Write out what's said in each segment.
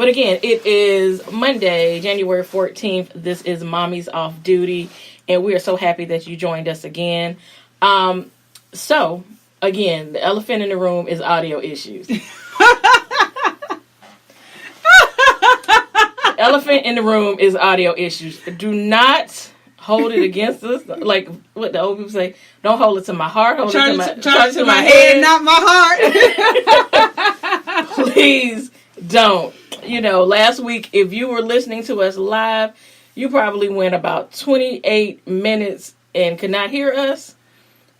But again, it is Monday, January 14th. This is Mommies Off Duty, and we are so happy that you joined us again. So, again, the elephant in the room is audio issues. Elephant in the room is audio issues. Do not hold it against us. Like what the old people say, don't hold it to my heart. Hold it to my head, not my heart. Please don't. Last week, if you were listening to us live, you probably went about 28 minutes and could not hear us.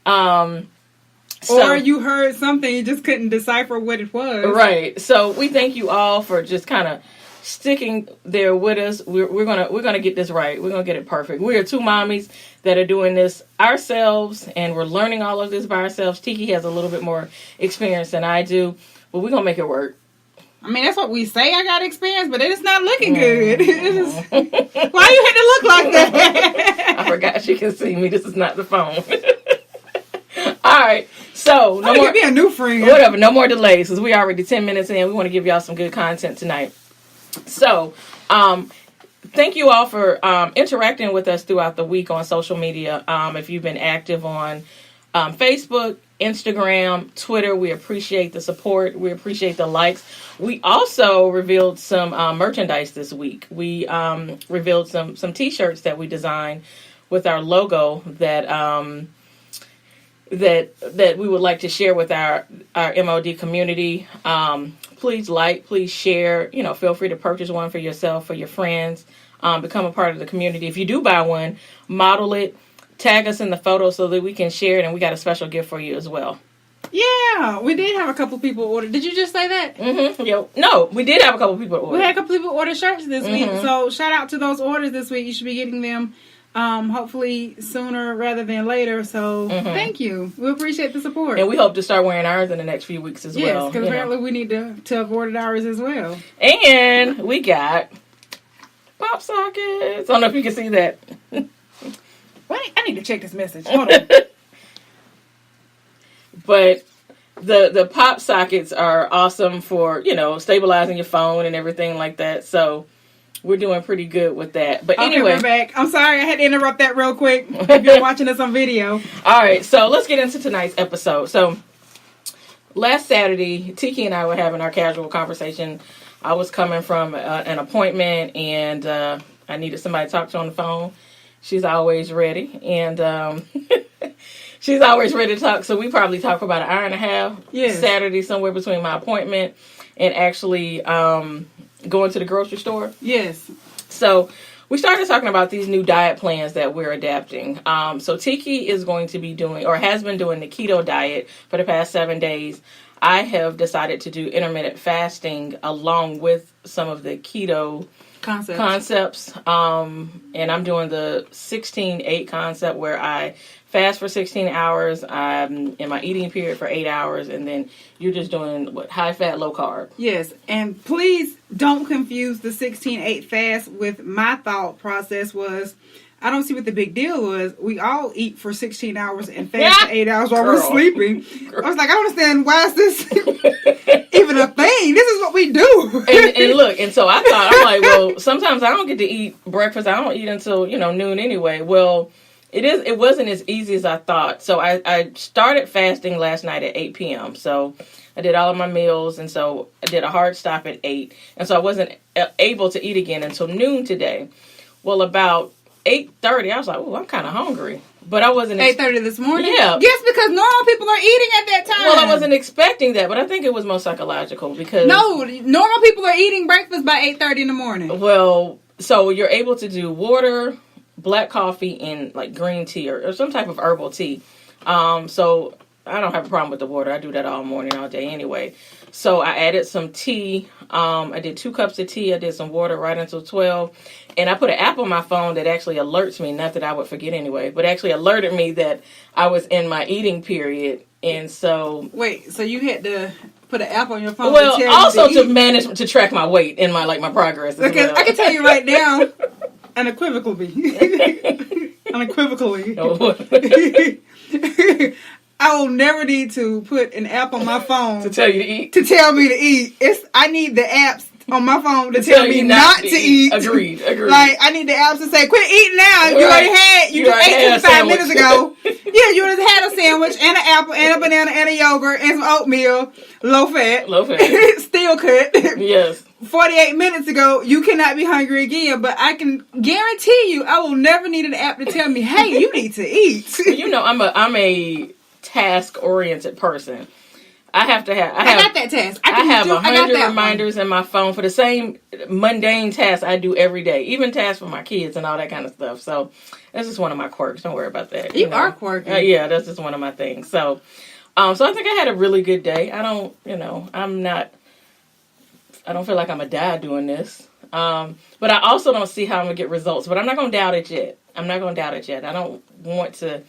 Or you heard something, you just couldn't decipher what it was. Right. So we thank you all for just kind of sticking there with us. We're gonna get this right. We're gonna get it perfect. We are two mommies that are doing this ourselves, and we're learning all of this by ourselves. Tiki has a little bit more experience than I do, but we're gonna make it work. I mean, that's what we say. I got experience, but it's not looking good. Why you had to look like that? I forgot she can see me. This is not the phone. All right. So no more. Give me a new friend. Whatever. No more delays, because we already 10 minutes in. We want to give y'all some good content tonight. So, thank you all for interacting with us throughout the week on social media. If you've been active on Facebook, Instagram, Twitter, we appreciate the support. We appreciate the likes. We also revealed some merchandise this week. We revealed some T-shirts that we designed with our logo that we would like to share with our MOD community. Please please share. Feel free to purchase one for yourself, for your friends. Become a part of the community. If you do buy one, model it. Tag us in the photo so that we can share it, and we got a special gift for you as well. Yeah, we did have a couple people order. Did you just say that? Mm-hmm. No, we did have a couple people order. We had a couple people order shirts this week. So shout out to those orders this week. You should be getting them hopefully sooner rather than later. So thank you. We appreciate the support. And we hope to start wearing ours in the next few weeks as well. Yes, because apparently we need to have ordered ours as well. And we got pop sockets. I don't know if you can see that. I need to check this message. Hold on. But the pop sockets are awesome for, stabilizing your phone and everything like that. So we're doing pretty good with that. But anyway. We're back. I'm sorry I had to interrupt that real quick if you're watching us on video. All right. So let's get into tonight's episode. So last Saturday, Tiki and I were having our casual conversation. I was coming from an appointment, and I needed somebody to talk to on the phone. She's always ready, and she's always ready to talk. So we probably talk for about an hour and a half. Yes. Saturday, somewhere between my appointment and actually going to the grocery store. Yes. So we started talking about these new diet plans that we're adapting. So Tiki is going to be doing, or has been doing, the keto diet for the past 7 days. I have decided to do intermittent fasting along with some of the keto concepts. And I'm doing the 16-8 concept, where I fast for 16 hours. I'm in my eating period for 8 hours, and then you're just doing high fat, low carb. Yes, and please don't confuse the 16-8 fast with my thought process was, I don't see what the big deal was. We all eat for 16 hours and fast for 8 hours while we're sleeping. I was like, I don't understand, why is this even a thing? This is what we do. and look, and so I thought, I'm like, well, sometimes I don't get to eat breakfast. I don't eat until, noon anyway. Well, it wasn't as easy as I thought. So I started fasting last night at 8 p.m. So I did all of my meals, and so I did a hard stop at 8. And so I wasn't able to eat again until noon today. Well, about 8:30, I was like, oh, I'm kind of hungry. But I wasn't... 8:30 this morning? Yeah. Yes, because normal people are eating at that time. Well, I wasn't expecting that, but I think it was more psychological because... No, normal people are eating breakfast by 8:30 in the morning. Well, so you're able to do water, black coffee, and like green tea or some type of herbal tea. So I don't have a problem with the water. I do that all morning, all day anyway. So I added some tea. I did 2 cups of tea. I did some water right until 12. And I put an app on my phone that actually alerts me, not that I would forget anyway, but actually alerted me that I was in my eating period. And so... Wait, so you had to put an app on your phone? Well, also to manage, to track my weight and my progress. Because I can tell you right now, unequivocally, I will never need to put an app on my phone to tell you to eat. To tell me to eat. I need the apps on my phone to tell me not to eat. Agreed. Like, I need the apps to say, quit eating now. You just ate 5 minutes ago. Yeah, you just had a sandwich and an apple and a banana and a yogurt and some oatmeal. Low fat. Steel cut. Yes. 48 minutes ago, you cannot be hungry again. But I can guarantee you, I will never need an app to tell me, hey, you need to eat. You know, I'm a task-oriented person. I got that task. I have 100 reminders in my phone for the same mundane tasks I do every day, even tasks for my kids and all that kind of stuff. So that's just one of my quirks. Don't worry about that. You are quirky. Yeah, that's just one of my things. So I think I had a really good day. I don't feel like I'm a die doing this. But I also don't see how I'm going to get results. But I'm not going to doubt it yet. I don't want to.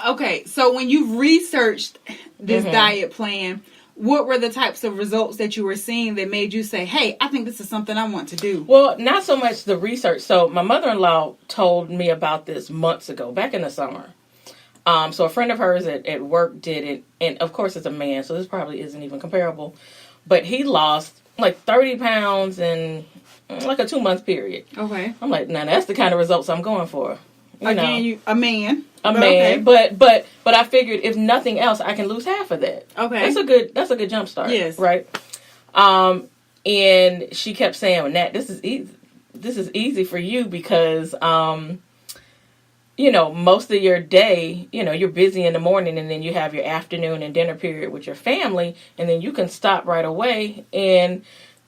Okay, so when you researched this diet plan, what were the types of results that you were seeing that made you say, hey, I think this is something I want to do? Well, not so much the research. So my mother-in-law told me about this months ago, back in the summer. So a friend of hers at work did it, and of course it's a man, so this probably isn't even comparable. But he lost like 30 pounds in like a 2-month period. Okay. I'm like, now that's the kind of results I'm going for. A man. Okay. But I figured if nothing else, I can lose half of that. Okay. That's a good jump start. Yes. Right. And she kept saying, well, Nat, this is easy for you because most of your day, you're busy in the morning and then you have your afternoon and dinner period with your family, and then you can stop right away and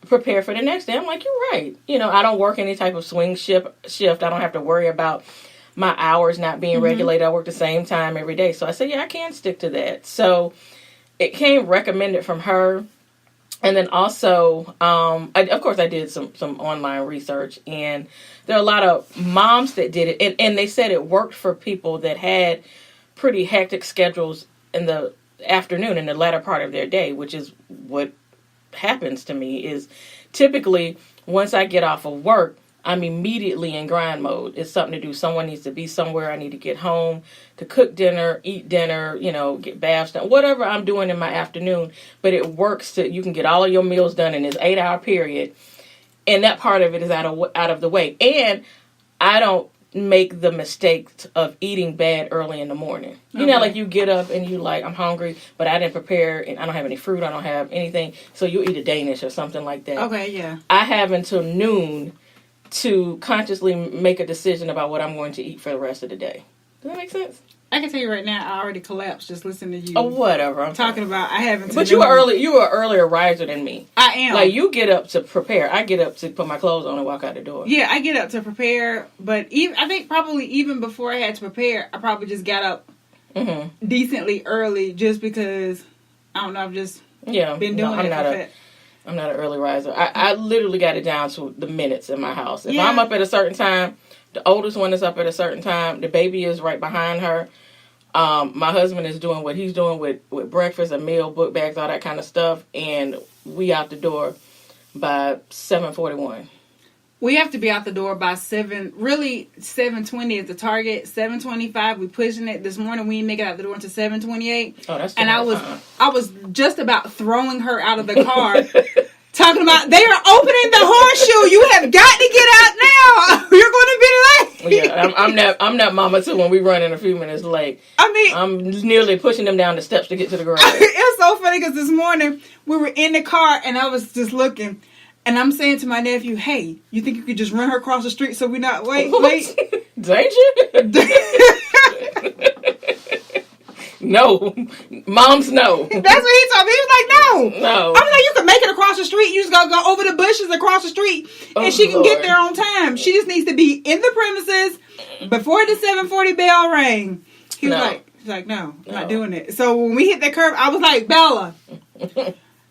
prepare for the next day. I'm like, you're right. I don't work any type of swing shift. I don't have to worry about my hours not being regulated. I work the same time every day. So I said, yeah, I can stick to that. So it came recommended from her. And then also, of course, I did some online research. And there are a lot of moms that did it. And they said it worked for people that had pretty hectic schedules in the afternoon, in the latter part of their day, which is what happens to me is typically once I get off of work, I'm immediately in grind mode. It's something to do. Someone needs to be somewhere. I need to get home to cook dinner, eat dinner, get baths done, whatever I'm doing in my afternoon. But it works you can get all of your meals done in this 8-hour period. And that part of it is out of the way. And I don't make the mistake of eating bad early in the morning. Like you get up and you like, I'm hungry, but I didn't prepare and I don't have any fruit. I don't have anything. So you eat a Danish or something like that. Okay, yeah. I have until noon to consciously make a decision about what I'm going to eat for the rest of the day. Does that make sense? I can tell you right now, I already collapsed just listening to you. Oh, whatever. I'm talking about. I haven't. But you were an earlier riser than me. I am. Like you get up to prepare. I get up to put my clothes on and walk out the door. Yeah, I get up to prepare, but I think probably even before I had to prepare, I probably just got up decently early just because I don't know. I've just been doing it. I'm not an early riser. I literally got it down to the minutes in my house. If I'm up at a certain time, the oldest one is up at a certain time. The baby is right behind her. My husband is doing what he's doing with breakfast, a meal, book bags, all that kind of stuff. And we out the door by 7:41. We have to be out the door by 7:20 is the target. 7:25, we pushing it. This morning we didn't make it out the door until 7:28. Oh, that's and I was just about throwing her out of the car. Talking about they are opening the horseshoe. You have got to get out now. You're going to be late. Yeah, I'm that mama too. When we run in a few minutes late, I'm nearly pushing them down the steps to get to the garage. It's so funny because this morning we were in the car and I was just looking. And I'm saying to my nephew, hey, you think you could just run her across the street so we're not late? Danger? No. Moms, no. That's what he told me. He was like, no. I was like, you can make it across the street. You just got to go over the bushes across the street. And she can get there on time. She just needs to be in the premises before the 7:40 bell rang. He was like, no, I'm not doing it. So when we hit that curve, I was like, Bella.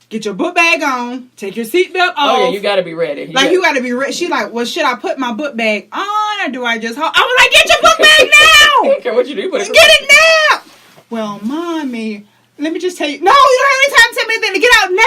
Get your book bag on. Take your seatbelt off. Oh, yeah, you got to be ready. You got to be ready. She's like, well, should I put my book bag on or do I just hold? I was like, get your book bag now. I don't care what you do. Get it now. Well, Mommy, let me just tell you. No, you don't have any time to tell me anything to get out now.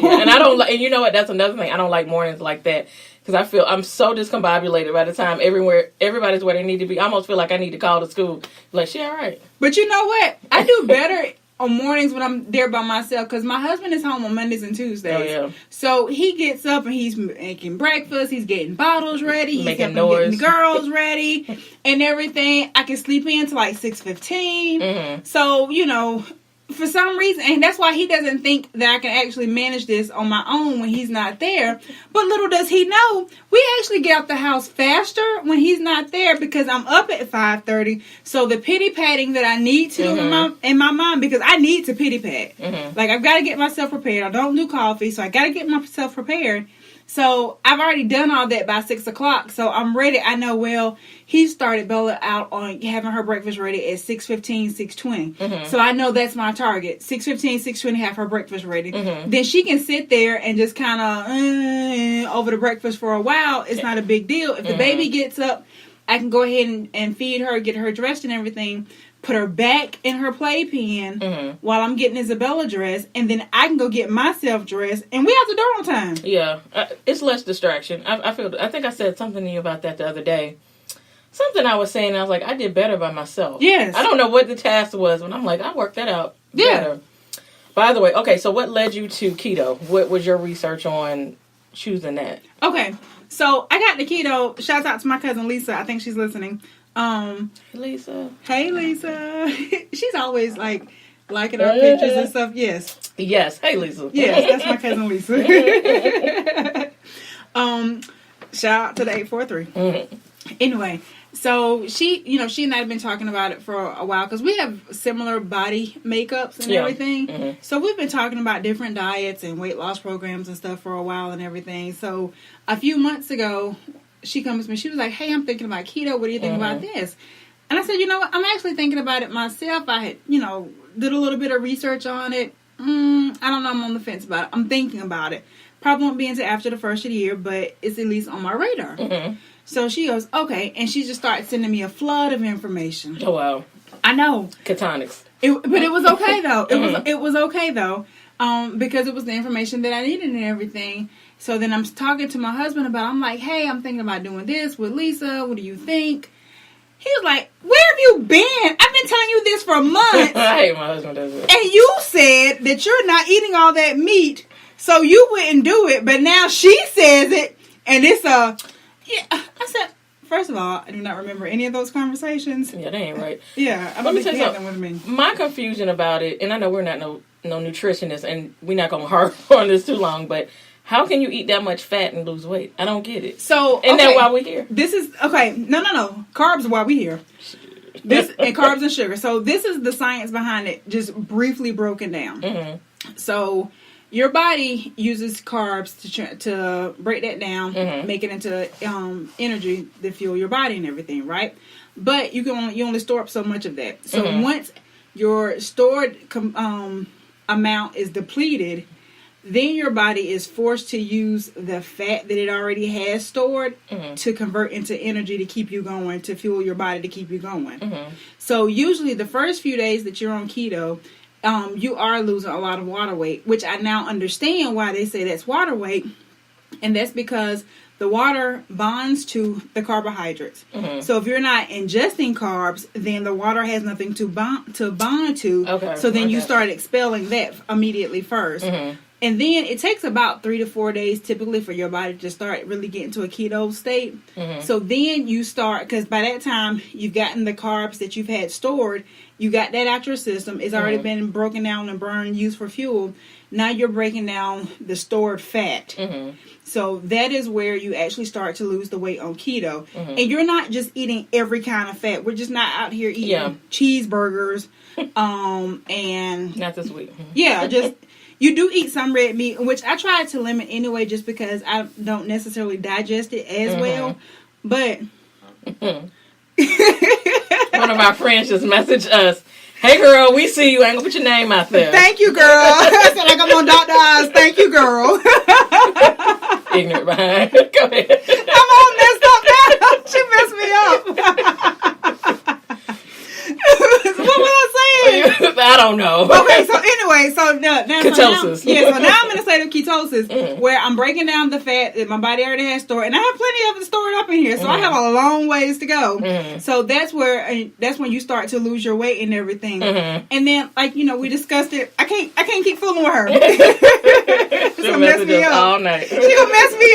Yeah, and I don't like, and you know what? That's another thing. I don't like mornings like that because I feel I'm so discombobulated by the time everybody's where they need to be. I almost feel like I need to call the school. Like, she all right. But you know what? I do better on mornings when I'm there by myself, because my husband is home on Mondays and Tuesdays. Oh, yeah. So he gets up and he's making breakfast. He's getting bottles ready. He's making getting the girls ready and everything. I can sleep in till like 6:15. Mm-hmm. So, you know, for some reason, and that's why he doesn't think that I can actually manage this on my own when he's not there. But little does he know, we actually get out the house faster when he's not there, because I'm up at 5:30. So the pity patting that I need to do in my mind, because I need to pity pat. Mm-hmm. Like, I've got to get myself prepared. I don't do coffee, so I got to get myself prepared. So I've already done all that by 6 o'clock. So I'm ready. I know, well, he started Bella out on having her breakfast ready at 6:15, 6:20. Mm-hmm. So I know that's my target. 6:15, 6:20, have her breakfast ready. Mm-hmm. Then she can sit there and just kind of over the breakfast for a while. It's not a big deal. If the baby gets up, I can go ahead and feed her, get her dressed and everything. Put her back in her playpen while I'm getting Isabella dressed, and then I can go get myself dressed, and we out the door on time. Yeah, it's less distraction. I think I said something to you about that the other day. Something I was saying, I was like, I did better by myself. Yes. I don't know what the task was, but I'm like, I worked that out better. By the way, okay, so what led you to keto? What was your research on choosing that? Okay, so I got the keto. Shout out to my cousin Lisa. I think she's listening. Lisa. Hey, Lisa. She's always like liking our pictures and stuff. Yes. Yes. Hey, Lisa. Yes, that's my cousin Lisa. Shout out to the 843. Mm-hmm. Anyway, so she and I have been talking about it for a while, because we have similar body makeups and everything. Mm-hmm. So we've been talking about different diets and weight loss programs and stuff for a while and everything. So a few months ago, she comes to me. She was like, "Hey, I'm thinking about keto. What do you think about this?" And I said, "You know what? I'm actually thinking about it myself. I had, did a little bit of research on it. I don't know. I'm on the fence about it. I'm thinking about it. Probably won't be until after the first of the year, but it's at least on my radar." Mm-hmm. So she goes, "Okay," and she just started sending me a flood of information. Oh wow! I know. Catonics. But it was okay though. It was okay though, because it was the information that I needed and everything. So then I'm talking to my husband about it. I'm like, "Hey, I'm thinking about doing this with Lisa. What do you think?" He was like, "Where have you been? I've been telling you this for months." I hate my husband does it. And you said that you're not eating all that meat, so you wouldn't do it. But now she says it, and it's yeah. I said, first of all, I do not remember any of those conversations. Yeah, they ain't right. Yeah, I don't think you had them with me. My confusion about it, and I know we're not no nutritionists, and we're not going to harp on this too long, but how can you eat that much fat and lose weight? I don't get it. So, and that's why we're here. This is okay. No. Carbs are why we're here. And carbs and sugar. So this is the science behind it, just briefly broken down. Mm-hmm. So your body uses carbs to break that down, make it into energy to fuel your body and everything, right? But you only store up so much of that. So once your stored amount is depleted, then your body is forced to use the fat that it already has stored to convert into energy to keep you going, to fuel your body to keep you going. So usually the first few days that you're on keto, you are losing a lot of water weight, which I now understand why they say that's water weight. And that's because the water bonds to the carbohydrates. So if you're not ingesting carbs, then the water has nothing to bond to. Okay. So then you start expelling that immediately first. And then it takes about 3 to 4 days typically for your body to start really getting to a keto state. So then you start, because by that time you've gotten the carbs that you've had stored, you got that out your system. It's already been broken down and burned, used for fuel. Now you're breaking down the stored fat. So that is where you actually start to lose the weight on keto. And you're not just eating every kind of fat. We're just not out here eating cheeseburgers. And not this week. Yeah, just... You do eat some red meat, which I try to limit anyway, just because I don't necessarily digest it as well. But one of our friends just messaged us, "Hey girl, we see you. I ain't gonna put your name out there." Thank you, girl. I sound like I'm on Dr. Oz. Thank you, girl. Ignorant behind. Go ahead. I'm all messed up now. She messed me up. What was I saying? I don't know. Okay, so anyway, so now ketosis. So now I'm in a state of ketosis where I'm breaking down the fat that my body already has stored, and I have plenty of it stored up in here. So I have a long ways to go. So that's when you start to lose your weight and everything. And then, like, you know, we discussed it. I can't keep fooling with her. She'll mess me up all night. She'll mess me